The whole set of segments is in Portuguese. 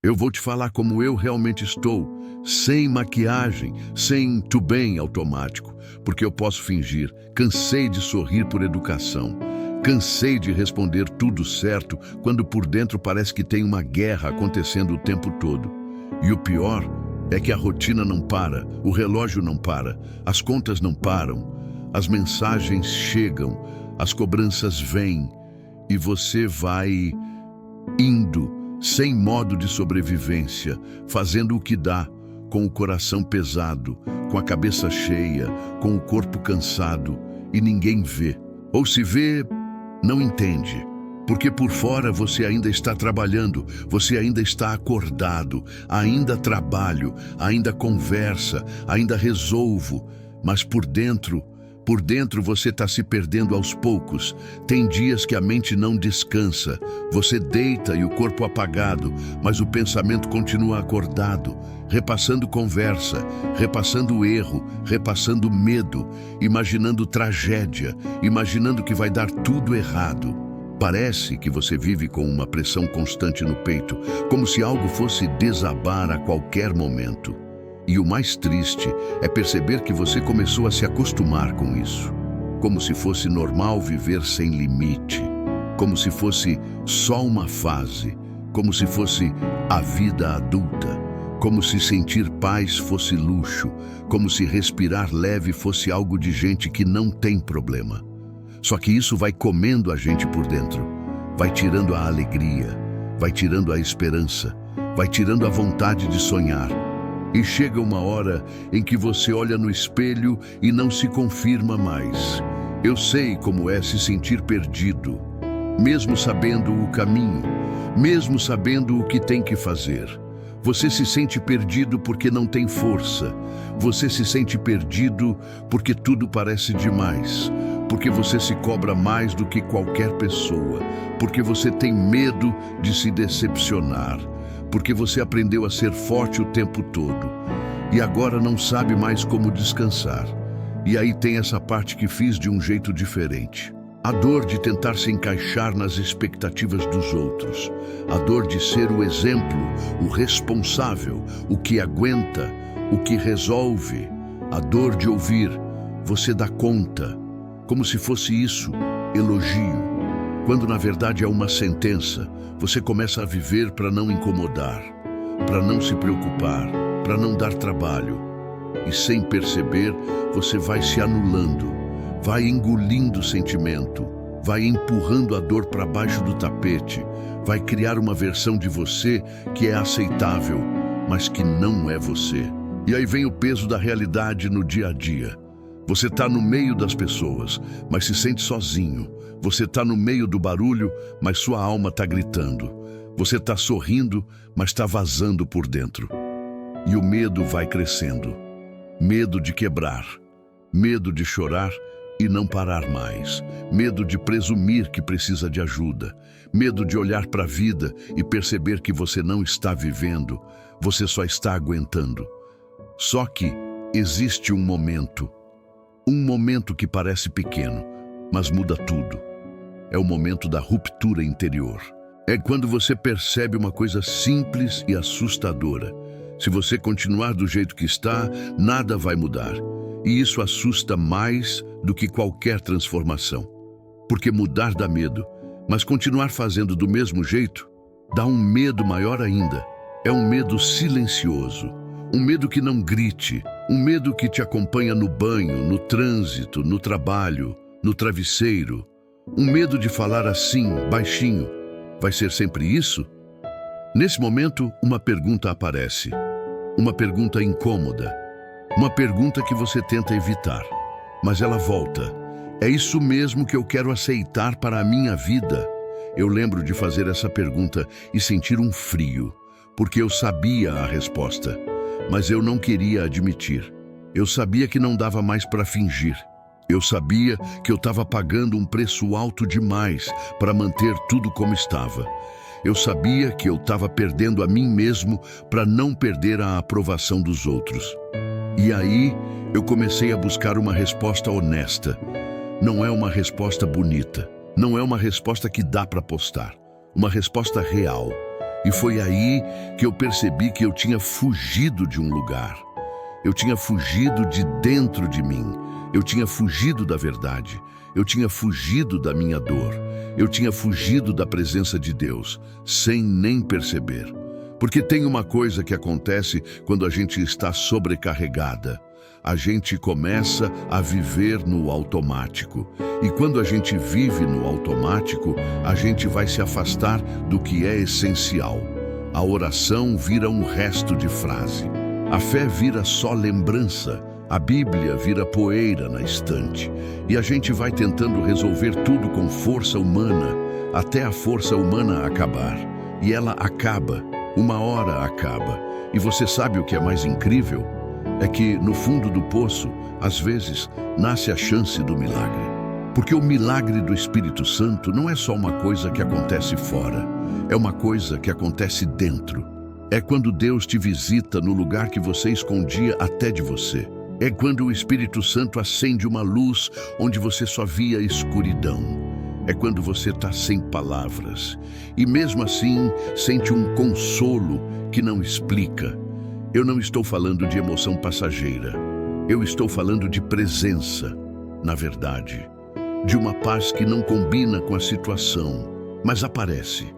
Eu vou te falar como eu realmente estou, sem maquiagem, sem tudo bem automático, porque eu posso fingir. Cansei de sorrir por educação. Cansei de responder tudo certo, quando por dentro parece que tem uma guerra acontecendo o tempo todo. E o pior é que a rotina não para, o relógio não para, as contas não param, as mensagens chegam, as cobranças vêm, e você vai indo, sem modo de sobrevivência, fazendo o que dá, com o coração pesado, com a cabeça cheia, com o corpo cansado, e ninguém vê. Ou se vê, não entende. Porque por fora você ainda está trabalhando, você ainda está acordado, ainda trabalho, ainda conversa, ainda resolvo, mas por dentro você está se perdendo aos poucos. Tem dias que a mente não descansa, você deita e o corpo apagado, mas o pensamento continua acordado, repassando conversa, repassando erro, repassando medo, imaginando tragédia, imaginando que vai dar tudo errado. Parece que você vive com uma pressão constante no peito, como se algo fosse desabar a qualquer momento. E o mais triste é perceber que você começou a se acostumar com isso. Como se fosse normal viver sem limite. Como se fosse só uma fase. Como se fosse a vida adulta. Como se sentir paz fosse luxo. Como se respirar leve fosse algo de gente que não tem problema. Só que isso vai comendo a gente por dentro. Vai tirando a alegria. Vai tirando a esperança. Vai tirando a vontade de sonhar. E chega uma hora em que você olha no espelho e não se confirma mais. Eu sei como é se sentir perdido, mesmo sabendo o caminho, mesmo sabendo o que tem que fazer. Você se sente perdido porque não tem força. Você se sente perdido porque tudo parece demais. Porque você se cobra mais do que qualquer pessoa. Porque você tem medo de se decepcionar. Porque você aprendeu a ser forte o tempo todo e agora não sabe mais como descansar. E aí tem essa parte que fiz de um jeito diferente. A dor de tentar se encaixar nas expectativas dos outros. A dor de ser o exemplo, o responsável, o que aguenta, o que resolve. A dor de ouvir, você dá conta, como se fosse isso, elogio. Quando na verdade é uma sentença. Você começa a viver para não incomodar, para não se preocupar, para não dar trabalho. E sem perceber, você vai se anulando, vai engolindo o sentimento, vai empurrando a dor para baixo do tapete, vai criar uma versão de você que é aceitável, mas que não é você. E aí vem o peso da realidade no dia a dia. Você está no meio das pessoas, mas se sente sozinho. Você está no meio do barulho, mas sua alma está gritando. Você está sorrindo, mas está vazando por dentro. E o medo vai crescendo. Medo de quebrar. Medo de chorar e não parar mais. Medo de presumir que precisa de ajuda. Medo de olhar para a vida e perceber que você não está vivendo. Você só está aguentando. Só que existe um momento que parece pequeno, mas muda tudo. É o momento da ruptura interior. É quando você percebe uma coisa simples e assustadora. Se você continuar do jeito que está, nada vai mudar. E isso assusta mais do que qualquer transformação. Porque mudar dá medo, mas continuar fazendo do mesmo jeito dá um medo maior ainda. É um medo silencioso. Um medo que não grite. Um medo que te acompanha no banho, no trânsito, no trabalho, no travesseiro. Um medo de falar assim, baixinho. Vai ser sempre isso? Nesse momento, uma pergunta aparece. Uma pergunta incômoda. Uma pergunta que você tenta evitar. Mas ela volta. É isso mesmo que eu quero aceitar para a minha vida? Eu lembro de fazer essa pergunta e sentir um frio, porque eu sabia a resposta. Mas eu não queria admitir. Eu sabia que não dava mais para fingir. Eu sabia que eu estava pagando um preço alto demais para manter tudo como estava. Eu sabia que eu estava perdendo a mim mesmo para não perder a aprovação dos outros. E aí eu comecei a buscar uma resposta honesta. Não é uma resposta bonita. Não é uma resposta que dá para postar. Uma resposta real. E foi aí que eu percebi que eu tinha fugido de um lugar. Eu tinha fugido de dentro de mim. Eu tinha fugido da verdade. Eu tinha fugido da minha dor. Eu tinha fugido da presença de Deus, sem nem perceber. Porque tem uma coisa que acontece quando a gente está sobrecarregada. A gente começa a viver no automático. E quando a gente vive no automático, a gente vai se afastar do que é essencial. A oração vira um resto de frase. A fé vira só lembrança. A Bíblia vira poeira na estante. E a gente vai tentando resolver tudo com força humana, até a força humana acabar. E ela acaba. Uma hora acaba. E você sabe o que é mais incrível? É que, no fundo do poço, às vezes, nasce a chance do milagre. Porque o milagre do Espírito Santo não é só uma coisa que acontece fora, é uma coisa que acontece dentro. É quando Deus te visita no lugar que você escondia até de você. É quando o Espírito Santo acende uma luz onde você só via escuridão. É quando você está sem palavras e mesmo assim sente um consolo que não explica. Eu não estou falando de emoção passageira. Eu estou falando de presença, na verdade. De uma paz que não combina com a situação, mas aparece.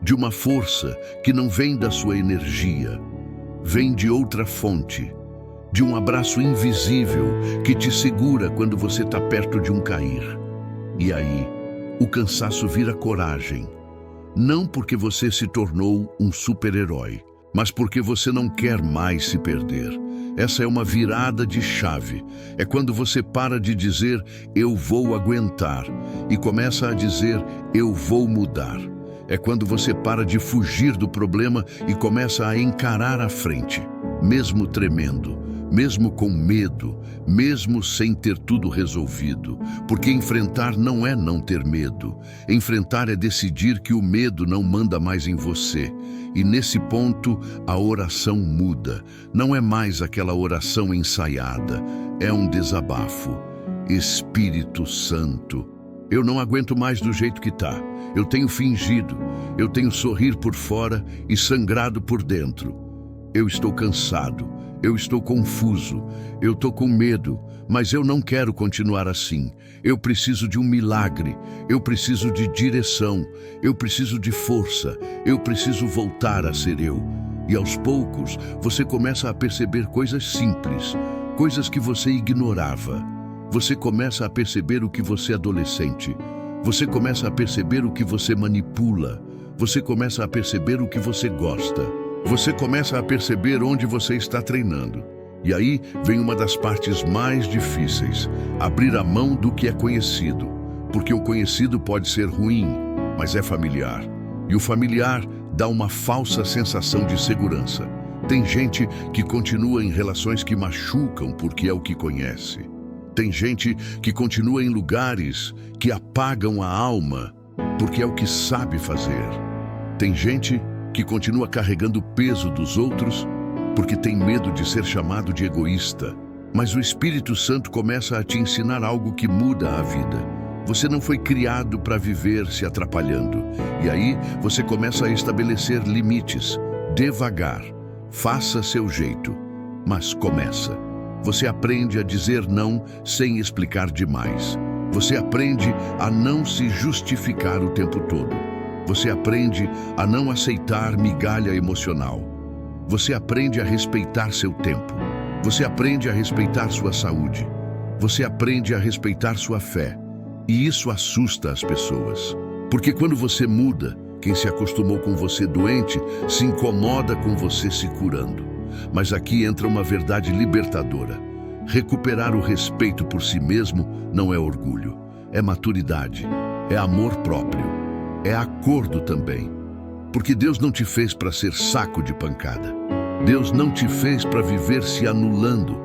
De uma força que não vem da sua energia, vem de outra fonte. De um abraço invisível que te segura quando você está perto de um cair. E aí, o cansaço vira coragem. Não porque você se tornou um super-herói, mas porque você não quer mais se perder. Essa é uma virada de chave. É quando você para de dizer, eu vou aguentar, e começa a dizer, eu vou mudar. É quando você para de fugir do problema e começa a encarar a frente, mesmo tremendo, mesmo com medo, mesmo sem ter tudo resolvido. Porque enfrentar não é não ter medo. Enfrentar é decidir que o medo não manda mais em você. E nesse ponto, a oração muda. Não é mais aquela oração ensaiada. É um desabafo. Espírito Santo, eu não aguento mais do jeito que tá. Eu tenho fingido. Eu tenho sorrir por fora e sangrado por dentro. Eu estou cansado. Eu estou confuso, eu estou com medo, mas eu não quero continuar assim. Eu preciso de um milagre, eu preciso de direção, eu preciso de força, eu preciso voltar a ser eu. E aos poucos, você começa a perceber coisas simples, coisas que você ignorava. Você começa a perceber o que você é adolescente. Você começa a perceber o que você manipula. Você começa a perceber o que você gosta. Você começa a perceber onde você está treinando. E aí vem uma das partes mais difíceis, abrir a mão do que é conhecido. Porque o conhecido pode ser ruim, mas é familiar. E o familiar dá uma falsa sensação de segurança. Tem gente que continua em relações que machucam porque é o que conhece. Tem gente que continua em lugares que apagam a alma porque é o que sabe fazer. Tem gente que continua carregando o peso dos outros porque tem medo de ser chamado de egoísta. Mas o Espírito Santo começa a te ensinar algo que muda a vida. Você não foi criado para viver se atrapalhando. E aí você começa a estabelecer limites. Devagar. Faça seu jeito. Mas começa. Você aprende a dizer não sem explicar demais. Você aprende a não se justificar o tempo todo. Você aprende a não aceitar migalha emocional. Você aprende a respeitar seu tempo. Você aprende a respeitar sua saúde. Você aprende a respeitar sua fé. E isso assusta as pessoas. Porque quando você muda, quem se acostumou com você doente se incomoda com você se curando. Mas aqui entra uma verdade libertadora. Recuperar o respeito por si mesmo não é orgulho. É maturidade. É amor próprio. É acordo também. Porque Deus não te fez para ser saco de pancada. Deus não te fez para viver se anulando.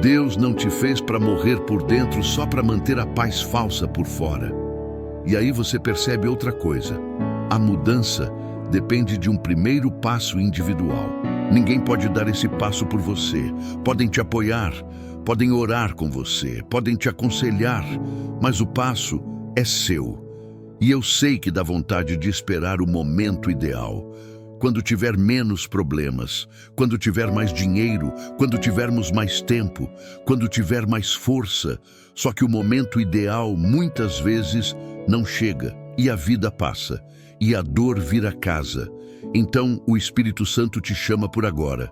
Deus não te fez para morrer por dentro só para manter a paz falsa por fora. E aí você percebe outra coisa. A mudança depende de um primeiro passo individual. Ninguém pode dar esse passo por você. Podem te apoiar, podem orar com você, podem te aconselhar, mas o passo é seu. E eu sei que dá vontade de esperar o momento ideal. quando tiver menos problemas, quando tiver mais dinheiro, quando tivermos mais tempo, quando tiver mais força. Só que o momento ideal muitas vezes não chega e a vida passa e a dor vira casa. Então o Espírito Santo te chama por agora,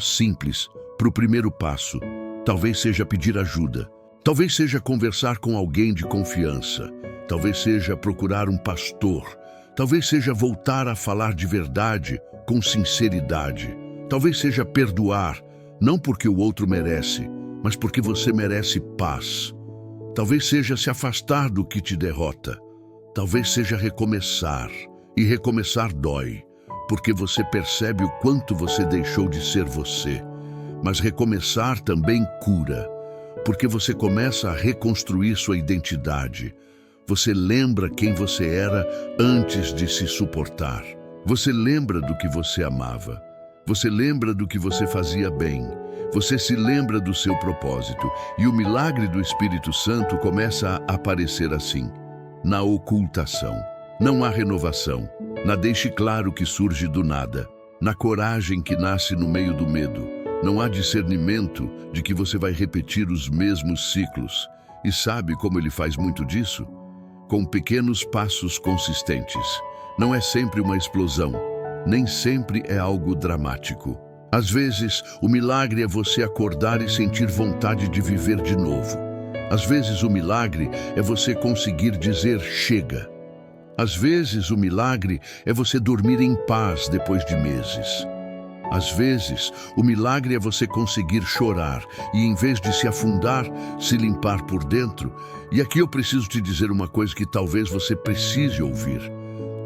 simples, para o primeiro passo. Talvez seja pedir ajuda, talvez seja conversar com alguém de confiança, talvez seja procurar um pastor, talvez seja voltar a falar de verdade com sinceridade, talvez seja perdoar, não porque o outro merece, mas porque você merece paz. Talvez seja se afastar do que te derrota, talvez seja recomeçar, e recomeçar dói, porque você percebe o quanto você deixou de ser você. Mas recomeçar também cura, porque você começa a reconstruir sua identidade. Você lembra quem você era antes de se suportar. Você lembra do que você amava. Você lembra do que você fazia bem. Você se lembra do seu propósito. E o milagre do Espírito Santo começa a aparecer assim, na ocultação. Não há renovação, na deixe claro que surge do nada, na coragem que nasce no meio do medo. Não há discernimento de que você vai repetir os mesmos ciclos. E sabe como ele faz muito disso? Com pequenos passos consistentes. Não é sempre uma explosão, nem sempre é algo dramático. Às vezes, o milagre é você acordar e sentir vontade de viver de novo. Às vezes, o milagre é você conseguir dizer chega. Às vezes, o milagre é você dormir em paz depois de meses. Às vezes, o milagre é você conseguir chorar e, em vez de se afundar, se limpar por dentro. E aqui eu preciso te dizer uma coisa que talvez você precise ouvir.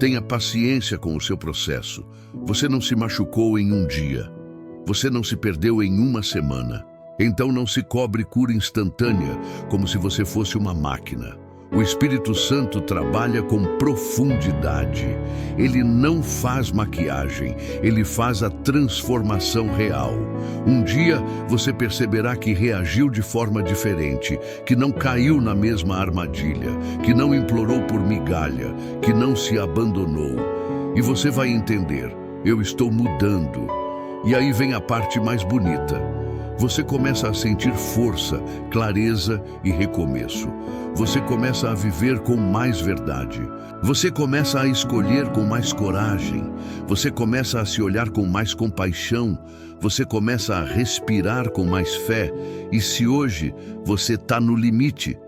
Tenha paciência com o seu processo. Você não se machucou em um dia. Você não se perdeu em uma semana. Então não se cobre cura instantânea como se você fosse uma máquina. O Espírito Santo trabalha com profundidade. Ele não faz maquiagem, ele faz a transformação real. Um dia você perceberá que reagiu de forma diferente, que não caiu na mesma armadilha, que não implorou por migalha, que não se abandonou. E você vai entender, eu estou mudando. E aí vem a parte mais bonita. Você começa a sentir força, clareza e recomeço. Você começa a viver com mais verdade. Você começa a escolher com mais coragem. Você começa a se olhar com mais compaixão. Você começa a respirar com mais fé. E se hoje você está no limite,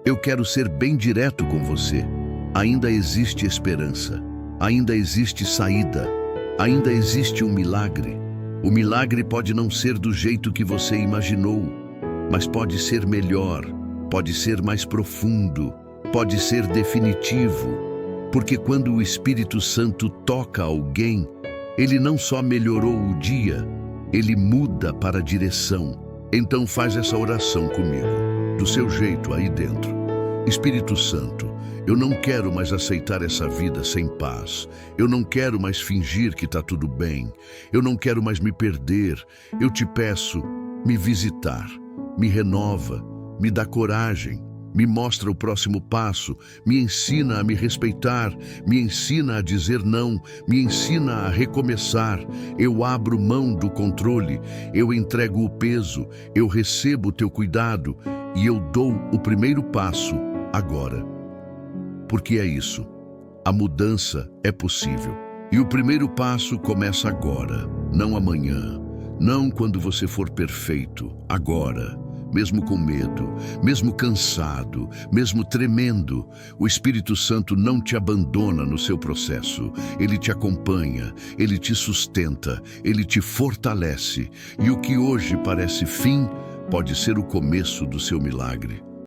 eu quero ser bem direto com você. Ainda existe esperança. Ainda existe saída. Ainda existe um milagre. O milagre pode não ser do jeito que você imaginou, mas pode ser melhor, pode ser mais profundo, pode ser definitivo. Porque quando o Espírito Santo toca alguém, ele não só melhorou o dia, ele muda para a direção. Então faz essa oração comigo, do seu jeito aí dentro. Espírito Santo, eu não quero mais aceitar essa vida sem paz. Eu não quero mais fingir que está tudo bem. Eu não quero mais me perder. Eu te peço, me visitar, me renova, me dá coragem, me mostra o próximo passo, me ensina a me respeitar, me ensina a dizer não, me ensina a recomeçar. Eu abro mão do controle, eu entrego o peso, eu recebo o teu cuidado e eu dou o primeiro passo agora. Porque é isso, a mudança é possível. E o primeiro passo começa agora, não amanhã, não quando você for perfeito, agora. Mesmo com medo, mesmo cansado, mesmo tremendo, o Espírito Santo não te abandona no seu processo. Ele te acompanha, ele te sustenta, ele te fortalece. E o que hoje parece fim, pode ser o começo do seu milagre.